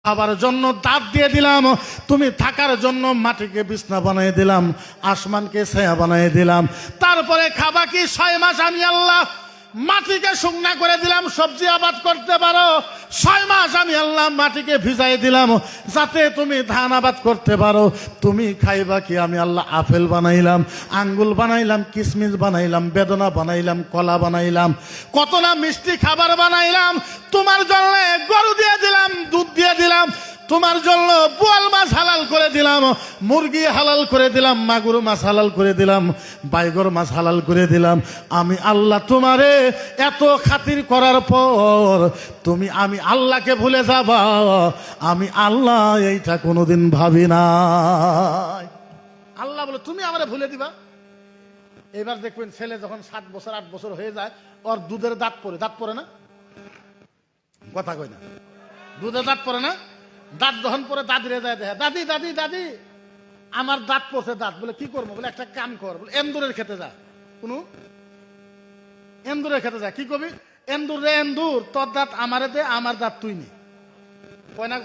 খাবার জন্য দাঁত দিয়ে দিলাম, তুমি থাকার জন্য মাটিকে বিছনা বানিয়ে দিলাম, আসমানকে ছায়া বানিয়ে দিলাম। তারপরে খাবা কি 6 মাস আমি আল্লাহ মাটিকে শুকনা করে দিলাম, সবজি আবাদ করতে পারো। 6 মাস আমি আল্লাহ মাটিকে ভিজাই দিলাম যাতে তুমি ধান আবাদ করতে পারো। তুমি খাইবা কি আমি আল্লাহ আপেল বানাইলাম, আঙ্গুল বানাইলাম, কিশমিশ বানাইলাম, বেদনা বানাইলাম, কলা বানাইলাম, কত না মিষ্টি খাবার বানাইলাম। তোমার জন্য গরু দিয়ে দিলাম, দুধ দিয়ে দিলাম, তোমার জন্য বোয়াল মাছ হালাল করে দিলাম, মুরগি হালাল করে দিলাম, মাগুর মাছ হালাল করে দিলাম, বাইগর মাছ হালাল করে দিলাম। আমি আল্লাহ তোমারে এত খাতির করার পর তুমি আমি আল্লাহকে ভুলে যাবা, আমি আল্লাহ এইটা কোনোদিন ভাবি না। আল্লাহ বলে তুমি আমারে ভুলে দিবা। এবার দেখবেন ছেলে যখন 7 বছর 8 বছর হয়ে যায়, ওর দুধের দাঁত পড়ে না? কথা কই না, দুধের দাঁত পড়ে না? দাঁত যখন পরে দাদিরে যায় দেখে, দাদি দাদি দাদি আমার দাঁত পড়ছে। দাঁত বলে কি করবো? বলে একটা কাম কর, বলে এন্দুরের খেতে যা। কোন এন্দুরের খেতে যা, কি করবি? এন্দুর রে এন্দুর, তোর দাঁত আমারে দে, আমার দাঁত তুই নি। কয় না?